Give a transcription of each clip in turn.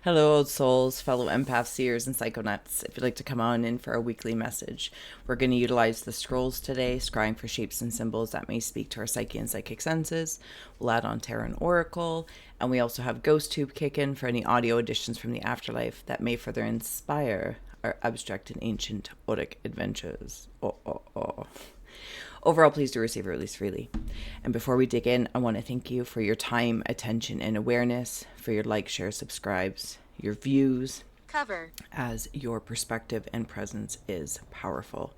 Hello, old souls, fellow empaths, seers, and psychonauts. If you'd like to come on in for a weekly message, we're going to utilize the scrolls today, scrying for shapes and symbols that may speak to our psyche and psychic senses. We'll add on tarot and oracle, and we also have Ghost Tube kick in for any audio additions from the afterlife that may further inspire our abstract and ancient auric adventures. Overall, please do receive or release freely. And before we dig in, I want to thank you for your time, attention, and awareness, for your likes, shares, subscribes, your views, as your perspective and presence is powerful.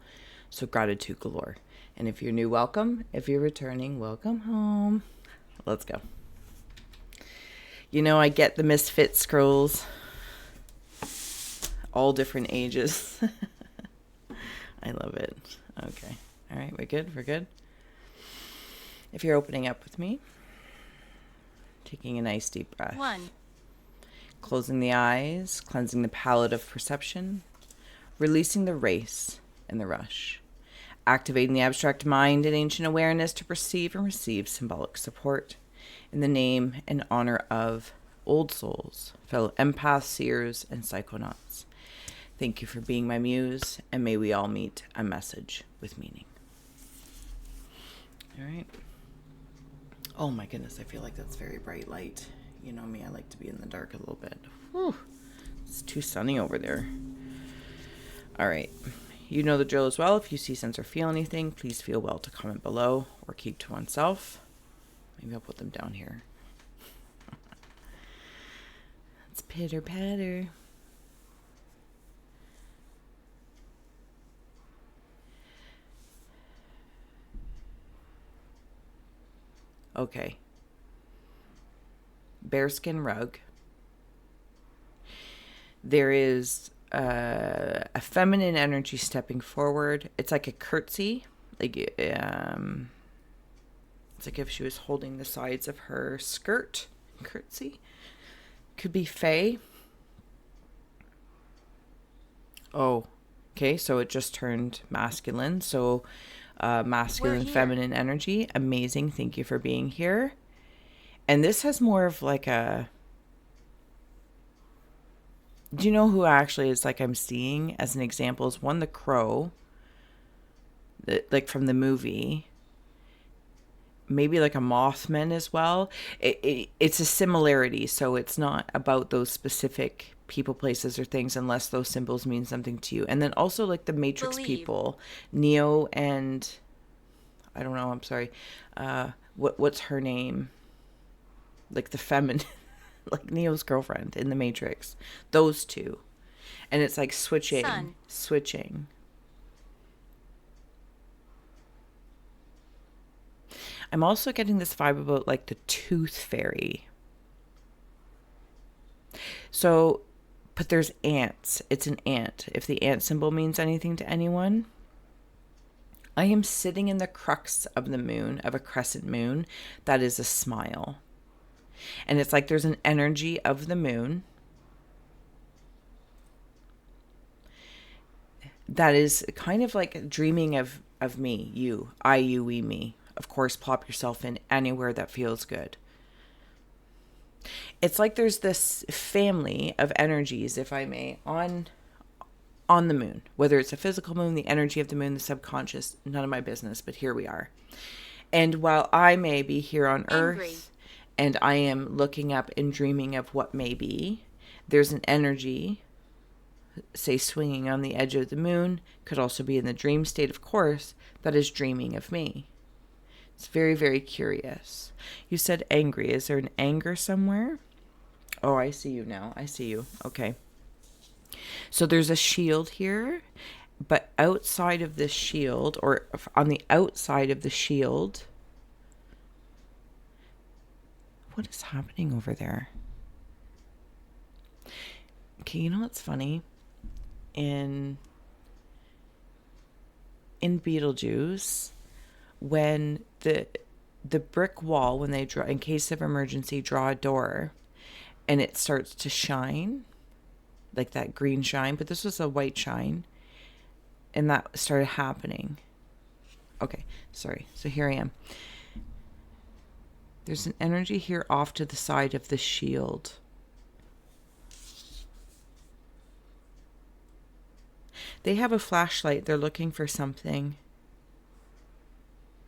So gratitude galore. And if you're new, welcome. If you're returning, welcome home. Let's go. You know, I get the misfit scrolls, all different ages. I love it. Okay. All right, we're good? We're good? If you're opening up with me, taking a nice deep breath. 1. Closing the eyes, cleansing the palette of perception, releasing the race and the rush, activating the abstract mind and ancient awareness to perceive and receive symbolic support in the name and honor of old souls, fellow empaths, seers, and psychonauts. Thank you for being my muse, and may we all meet a message with meaning. All right. Oh my goodness, I feel like that's very bright light. You know me, I like to be in the dark a little bit. Whew. It's too sunny over there. All right. You know the drill as well. If you see, sense, or feel anything, please feel well to comment below or keep to oneself. Maybe I'll put them down here. It's pitter patter. Okay. Bearskin rug. There is a feminine energy stepping forward. It's like a curtsy. It's like if she was holding the sides of her skirt. Curtsy. Could be fae. Oh, okay. So it just turned masculine. So masculine, feminine energy. Amazing. Thank you for being here. And this has more of like a... Do you know who actually is like I'm seeing as an example is one, the crow, like from the movie. Maybe like a Mothman as well. It's a similarity. So it's not about those specific people, places, or things unless those symbols mean something to you. And then also like the Matrix people, Neo and I don't know, I'm sorry. What's her name? Like the feminine, like Neo's girlfriend in the Matrix. Those two. And it's like switching. I'm also getting this vibe about like the tooth fairy. So, but there's ants. It's an ant. If the ant symbol means anything to anyone, I am sitting in the crux of the moon, of a crescent moon, that is a smile. And it's like there's an energy of the moon that is kind of like dreaming of me, you, I, you, we, me. Of course, plop yourself in anywhere that feels good. It's like there's this family of energies, if I may, on the moon. Whether it's a physical moon, the energy of the moon, the subconscious, none of my business, but here we are. And while I may be here on Earth, and I am looking up and dreaming of what may be, there's an energy, say swinging on the edge of the moon, could also be in the dream state, of course, that is dreaming of me. It's very, very curious. You said angry. Is there an anger somewhere? Oh, I see you now. I see you. Okay. So there's a shield here, but outside of this shield, or on the outside of the shield, what is happening over there? Okay, you know what's funny? In Beetlejuice, when the brick wall, when they draw, in case of emergency, draw a door, and it starts to shine, like that green shine, but this was a white shine, and that started happening. Okay, sorry. So here I am. There's an energy here off to the side of the shield. They have a flashlight. They're looking for something.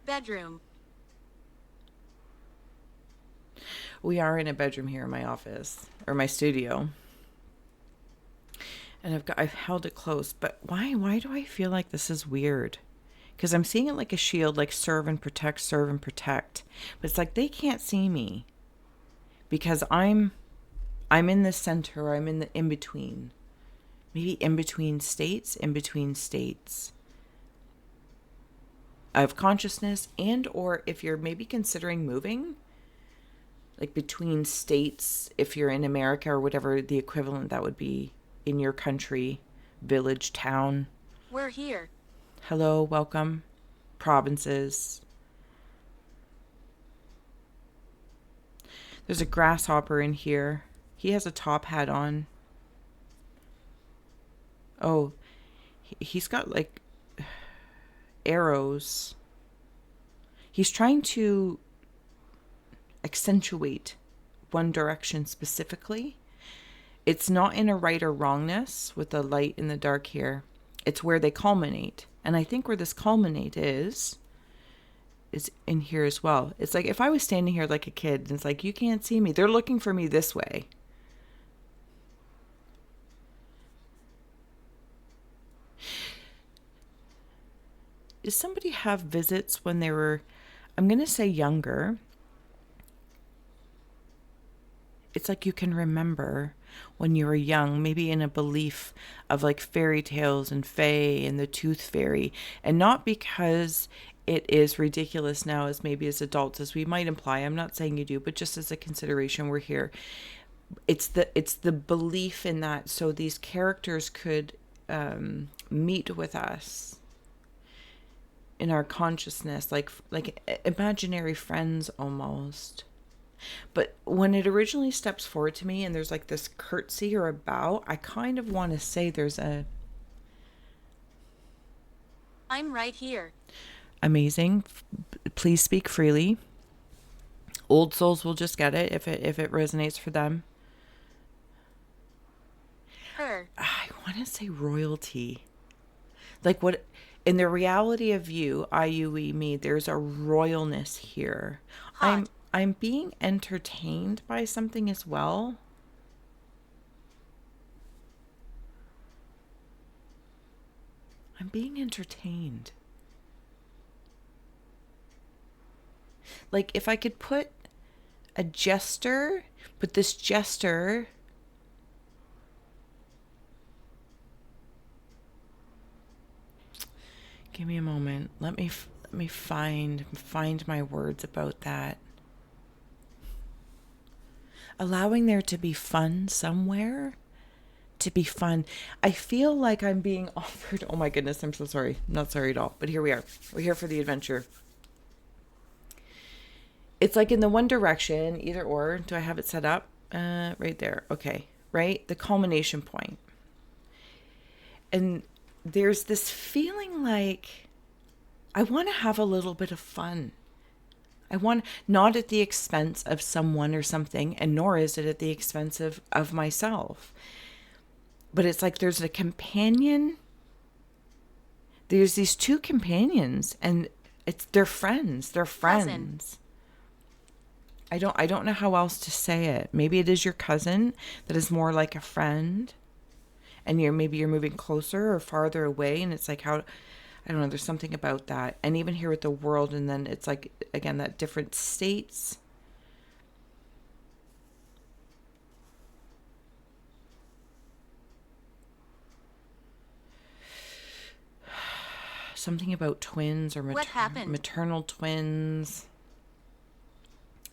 Bedroom. We are in a bedroom here in my office, or my studio. And I've held it close, but why do I feel like this is weird? Because I'm seeing it like a shield, like serve and protect, serve and protect. But it's like they can't see me because I'm in the center, I'm in the in between. Maybe in between states, of consciousness, and or if you're maybe considering moving, like between states, if you're in America or whatever the equivalent that would be in your country, village, town. We're here. Hello, welcome. Provinces. There's a grasshopper in here. He has a top hat on. Oh, he's got like arrows. He's trying to accentuate one direction specifically. It's not in a right or wrongness with the light and the dark here. It's where they culminate. And I think where this culminate is in here as well. It's like if I was standing here like a kid and it's like, you can't see me. They're looking for me this way. Does somebody have visits when they were, I'm going to say younger? It's like you can remember when you were young, maybe in a belief of like fairy tales and fae and the tooth fairy. And not because it is ridiculous now as maybe as adults, as we might imply. I'm not saying you do, but just as a consideration, we're here. It's the belief in that. So these characters could meet with us in our consciousness, like imaginary friends almost. But when it originally steps forward to me and there's like this curtsy or a bow, I kind of want to say there's a... I'm right here. Amazing. Please speak freely. Old souls will just get it if it resonates for them. Her. I want to say royalty. Like what... In the reality of you, IUE me, there's a royalness here. Hot. I'm being entertained by something as well. I'm being entertained. Like if I could put a jester, but this jester... Give me a moment. Let me find my words about that. Allowing there to be fun somewhere, to be fun. I feel like I'm being offered. Oh my goodness, I'm so sorry. Not sorry at all. But here we are. We're here for the adventure. It's like in the one direction, either or. Do I have it set up? Right there. Okay. Right? The culmination point. And there's this feeling like I want to have a little bit of fun. I want, not at the expense of someone or something, and nor is it at the expense of myself. But it's like there's a companion. There's these two companions, and they're friends. They're friends. Cousin. I don't know how else to say it. Maybe it is your cousin that is more like a friend. And maybe you're moving closer or farther away, and it's like how, I don't know, there's something about that. And even here with the world, and then it's like, again, that different states. Something about twins or maternal twins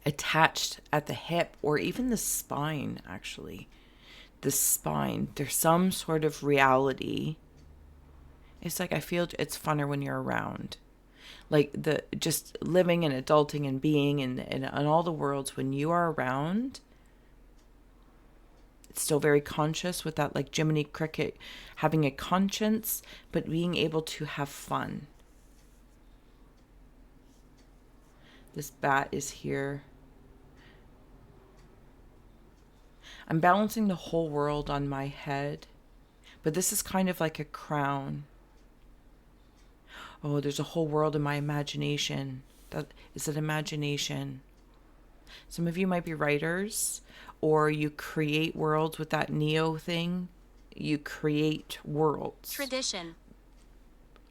attached at the hip or even the spine, actually. The spine, there's some sort of reality. It's like I feel it's funner when you're around, like the just living and adulting and being in all the worlds. When you are around, it's still very conscious with that, like Jiminy Cricket having a conscience, but being able to have fun. This bat is here. I'm balancing the whole world on my head, But this is kind of like a crown. Oh, there's a whole world in my imagination. Is it imagination? Some of you might be writers, or you create worlds with that Neo thing. You create worlds. Tradition.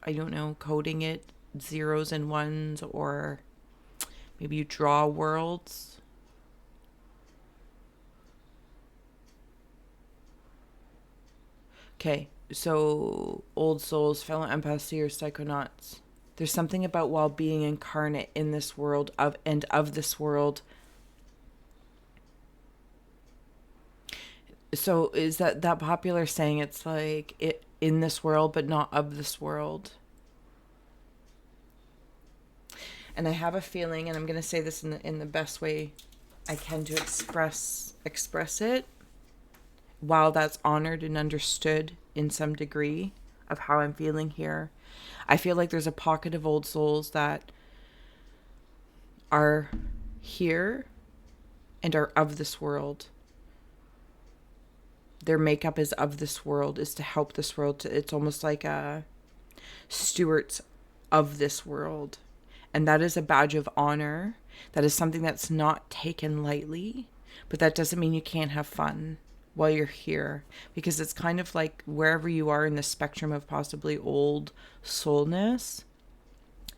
I don't know, coding it, zeros and ones, or maybe you draw worlds. Okay, so old souls, fellow empaths, seers, psychonauts. There's something about while being incarnate in this world of this world. So is that popular saying? It's like it in this world, but not of this world. And I have a feeling, and I'm going to say this in the best way I can to express it, while that's honored and understood in some degree of how I'm feeling here. I feel like there's a pocket of old souls that are here and are of this world. Their makeup is of this world, is to help this world. It's almost like a stewards of this world. And that is a badge of honor. That is something that's not taken lightly. But that doesn't mean you can't have fun while you're here. Because it's kind of like wherever you are in the spectrum of possibly old soulness,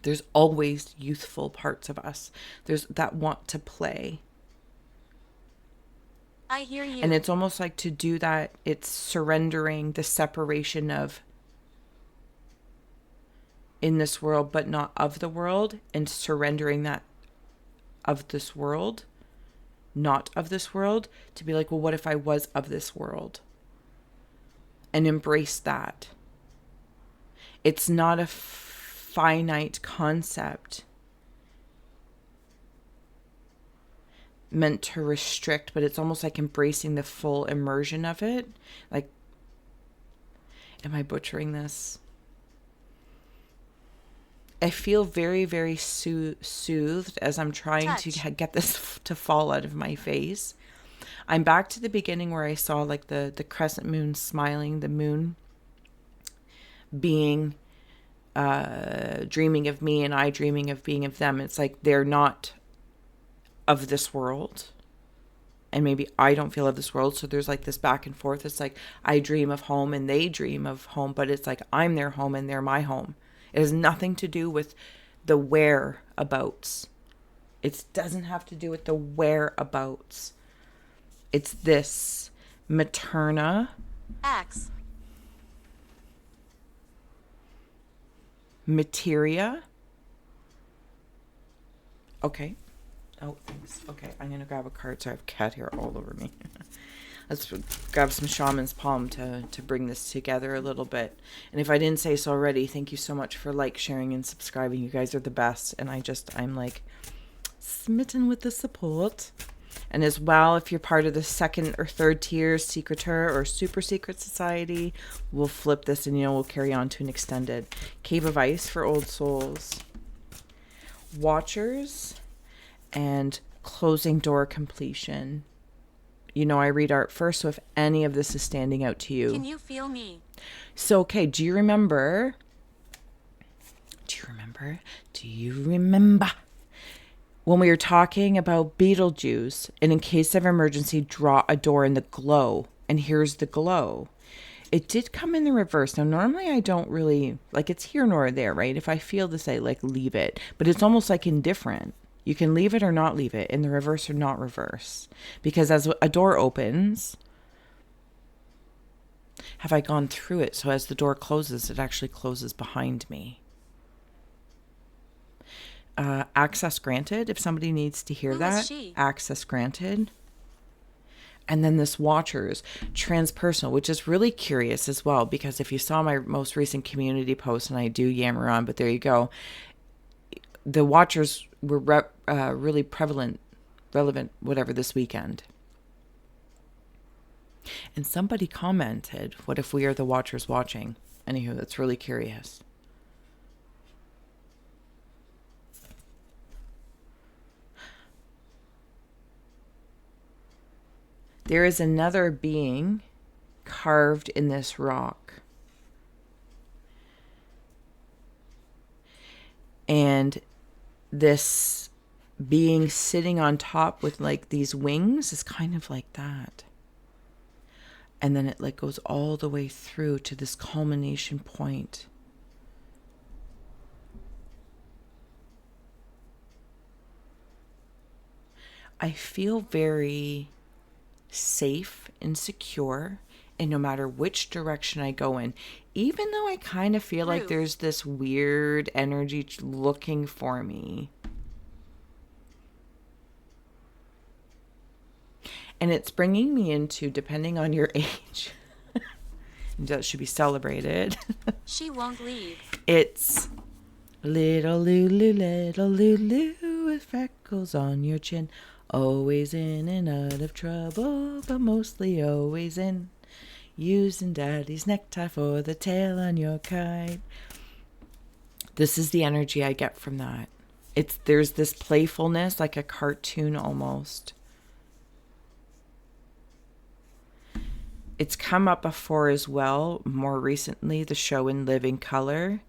there's always youthful parts of us. There's that want to play. I hear you. And it's almost like to do that, it's surrendering the separation of in this world, but not of the world, and surrendering that of this world, not of this world, to be like, well, what if I was of this world? And embrace that. It's not a finite concept meant to restrict, but it's almost like embracing the full immersion of it. Like, am I butchering this? I feel very, very soothed as I'm trying to get this to fall out of my face. I'm back to the beginning where I saw like the crescent moon smiling, the moon being dreaming of me and I dreaming of being of them. It's like they're not of this world. And maybe I don't feel of this world. So there's like this back and forth. It's like I dream of home and they dream of home, but it's like I'm their home and they're my home. It has nothing to do with the whereabouts. It doesn't have to do with the whereabouts. It's this Materna. Axe. Materia. Okay. Oh, thanks. Okay, I'm going to grab a card. So I have cat hair all over me. Let's grab some shaman's palm to bring this together a little bit. And if I didn't say so already, thank you so much for sharing, and subscribing. You guys are the best. And I'm like smitten with the support. And as well, if you're part of the second or third tier, secreter or super secret society, we'll flip this and, we'll carry on to an extended Cave of Ice for old souls. Watchers and closing door completion. I read art first, so if any of this is standing out to you. Can you feel me? So, okay, do you remember when we were talking about Beetlejuice, and in case of emergency, draw a door in the glow, and here's the glow. It did come in the reverse. Now, normally I don't really, it's here nor there, right? If I feel to say, leave it, but it's almost like indifferent. You can leave it or not leave it, in the reverse or not reverse. Because as a door opens, have I gone through it? So as the door closes, it actually closes behind me. Access granted. If somebody needs to hear that, access granted. And then this Watchers, transpersonal, which is really curious as well, because if you saw my most recent community post, and I do yammer on, but there you go. The Watchers were really relevant, whatever, this weekend. And somebody commented, what if we are the Watchers watching? Anywho, that's really curious. There is another being carved in this rock. And this being sitting on top with like these wings is kind of like that. And then it like goes all the way through to this culmination point. I feel very safe and secure, and no matter which direction I go in, even though I kind of feel like there's this weird energy looking for me. And it's bringing me into, depending on your age, that should be celebrated. She won't leave. It's little Lulu with freckles on your chin. Always in and out of trouble, but mostly always in. Using daddy's necktie for the tail on your kite. This is the energy I get from that. There's this playfulness, like a cartoon almost. It's come up before as well, more recently, the show In Living Color.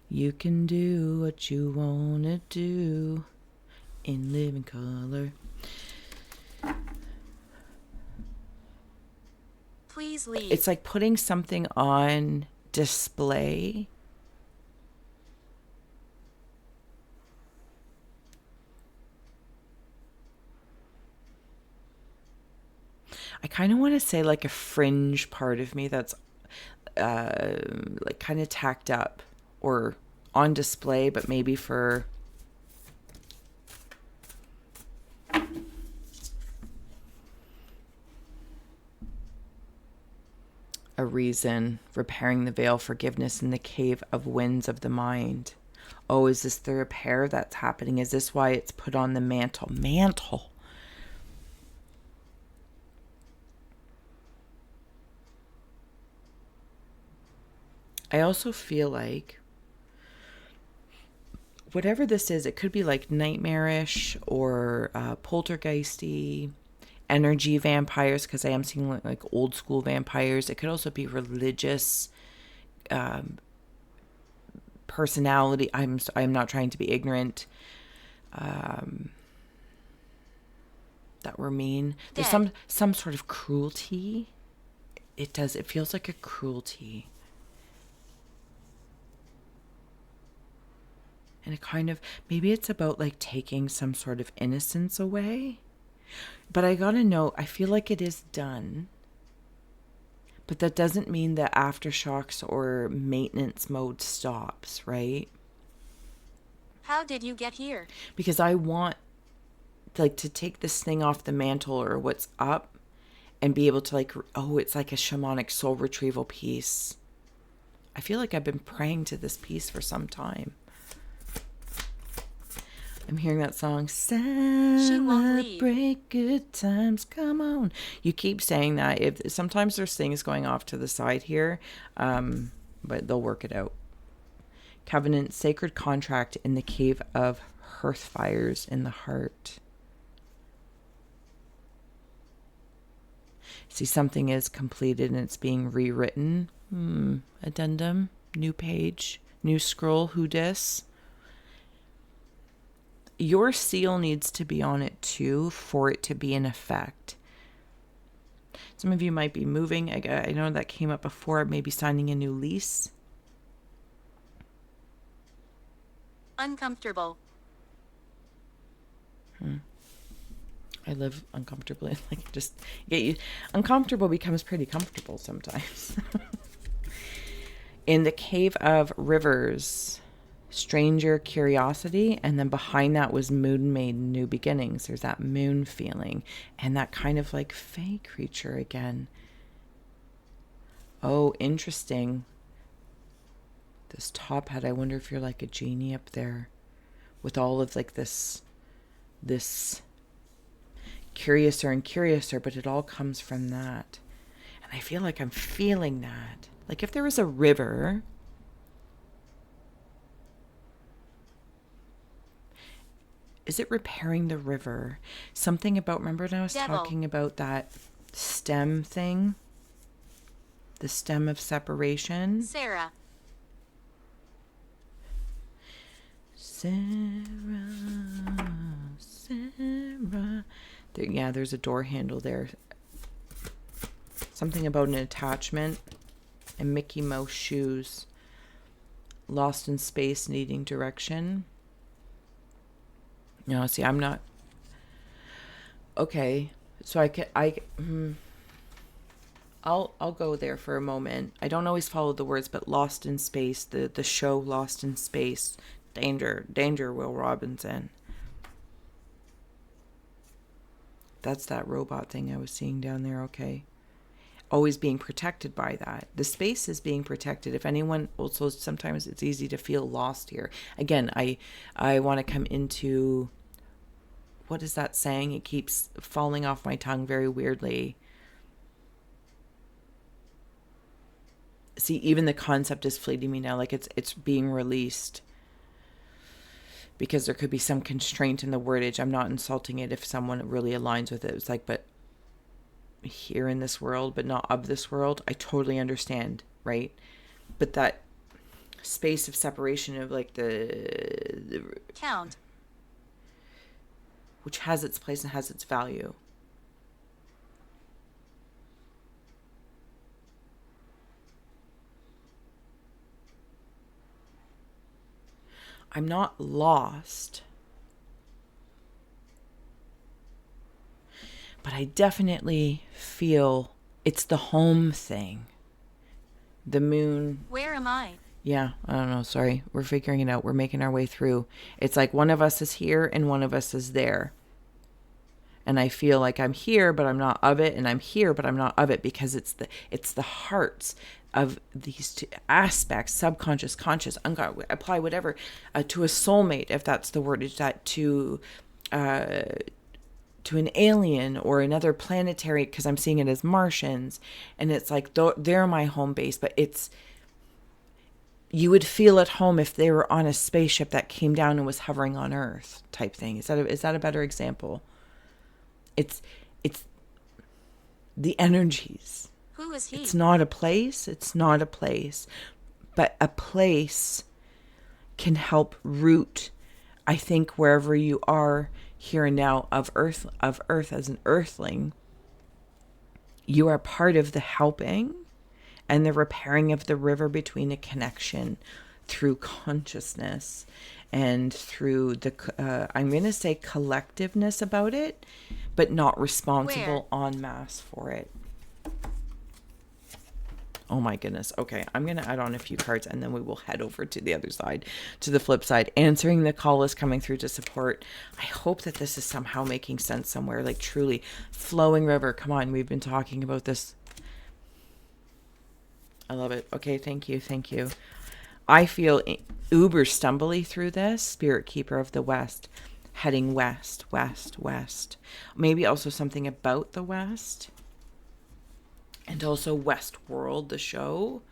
You can do what you want to do in living color. Please leave. It's like putting something on display. I kind of want to say like a fringe part of me that's like kind of tacked up or on display, but maybe for a reason. Repairing the veil, forgiveness in the cave of winds of the mind. Oh, is this the repair that's happening? Is this why it's put on the mantle? Mantle. I also feel like whatever this is, it could be like nightmarish or poltergeisty, energy vampires, because I am seeing like old school vampires. It could also be religious personality. I'm not trying to be ignorant. That we're mean. There's some sort of cruelty. It feels like a cruelty. And it kind of, maybe it's about like taking some sort of innocence away. But I gotta know, I feel like it is done. But that doesn't mean that aftershocks or maintenance mode stops, right? How did you get here? Because I want like to take this thing off the mantle or what's up and be able to like, oh, it's like a shamanic soul retrieval piece. I feel like I've been praying to this piece for some time. I'm hearing that song, celebrate good times, come on. You keep saying that. Sometimes there's things going off to the side here, but they'll work it out. Covenant, sacred contract in the cave of hearth fires in the heart. See, something is completed and it's being rewritten. Addendum, new page, new scroll, who dis? Your seal needs to be on it too for it to be in effect. Some of you might be moving. I know that came up before, maybe signing a new lease. Uncomfortable. I live uncomfortably. Like just get you. Uncomfortable becomes pretty comfortable sometimes. In the cave of rivers. Stranger curiosity, and then behind that was moon made new beginnings. There's that moon feeling and that kind of like fae creature again. Oh, interesting. This top hat, I wonder if you're like a genie up there with all of like this curiouser and curiouser, but it all comes from that. And I feel like I'm feeling that. Like if there was a river, is it repairing the river? Something about, remember when I was talking about that stem thing? The stem of separation. Sarah. Sarah. Yeah, there's a door handle there. Something about an attachment. And Mickey Mouse shoes. Lost in space, needing direction. No, see, I'm not. Okay, so I'll go there for a moment. I don't always follow the words, but Lost in Space, the show Lost in Space. Danger, Will Robinson. That's that robot thing I was seeing down there, okay. Always being protected by that. The space is being protected. If anyone, also sometimes it's easy to feel lost here. Again, I want to come into, what is that saying? It keeps falling off my tongue very weirdly. See, even the concept is fleeting me now, like it's being released. Because there could be some constraint in the wordage. I'm not insulting it if someone really aligns with it. It's like, but here in this world, but not of this world. I totally understand, right? But that space of separation of like the Count. Which has its place and has its value. I'm not lost. But I definitely feel it's the home thing. The moon. Where am I? Yeah, I don't know. Sorry. We're figuring it out. We're making our way through. It's like one of us is here and one of us is there. And I feel like I'm here, but I'm not of it. And I'm here, but I'm not of it, because it's the hearts of these two aspects, subconscious, conscious, unconscious, apply whatever, to a soulmate, if that's the word, is that to an alien or another planetary, because I'm seeing it as Martians. And it's like, they're my home base, but you would feel at home if they were on a spaceship that came down and was hovering on Earth type thing. Is that a better example? It's the energies. Who is he? It's not a place. It's not a place. But a place can help root, I think, wherever you are here and now of Earth as an earthling. You are part of the helping and the repairing of the river between a connection through consciousness and through the, I'm going to say collectiveness about it, but not responsible en masse for it. Oh my goodness. Okay, I'm going to add on a few cards and then we will head over to the other side, to the flip side. Answering the call is coming through to support. I hope that this is somehow making sense somewhere, like truly flowing river. Come on, we've been talking about this. I love it. Okay, thank you. Thank you. I feel uber stumbly through this. Spirit Keeper of the West, heading west, west, west. Maybe also something about the West. And also Westworld, the show.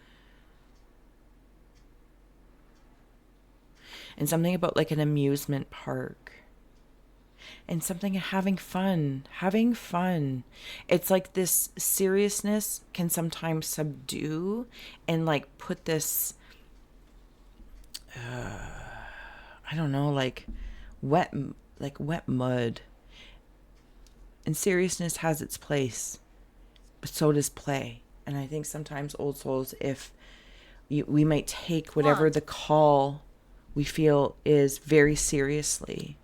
And something about like an amusement park. And something having fun. Having fun. It's like this seriousness can sometimes subdue and like put this, I don't know, like wet mud. And seriousness has its place. But so does play. And I think sometimes old souls, we might take whatever the call we feel is very seriously,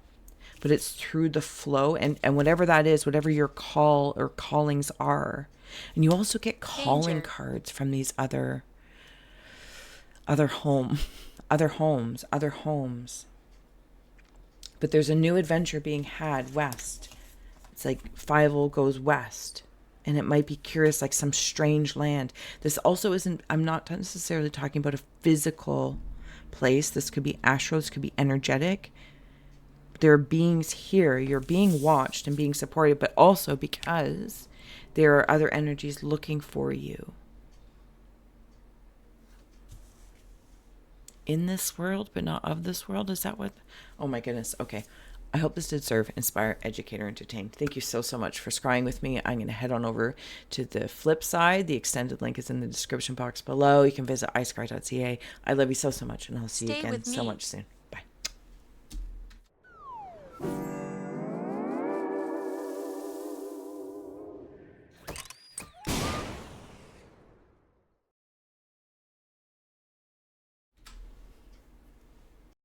but it's through the flow and whatever that is, whatever your call or callings are. And you also get calling cards from these other homes. But there's a new adventure being had west. It's like Fievel goes west. And it might be curious, like some strange land. This also isn't, I'm not necessarily talking about a physical place. This could be astral, this could be energetic. There are beings here. You're being watched and being supported, but also because there are other energies looking for you. In this world, but not of this world. Is that what? Oh my goodness. Okay. I hope this did serve, inspire, educate, or entertain. Thank you so much for scrying with me. I'm going to head on over to the Flipside. The extended link is in the description box below. You can visit iscry.ca. I love you so much, and I'll see you Stay again with so me. much soon.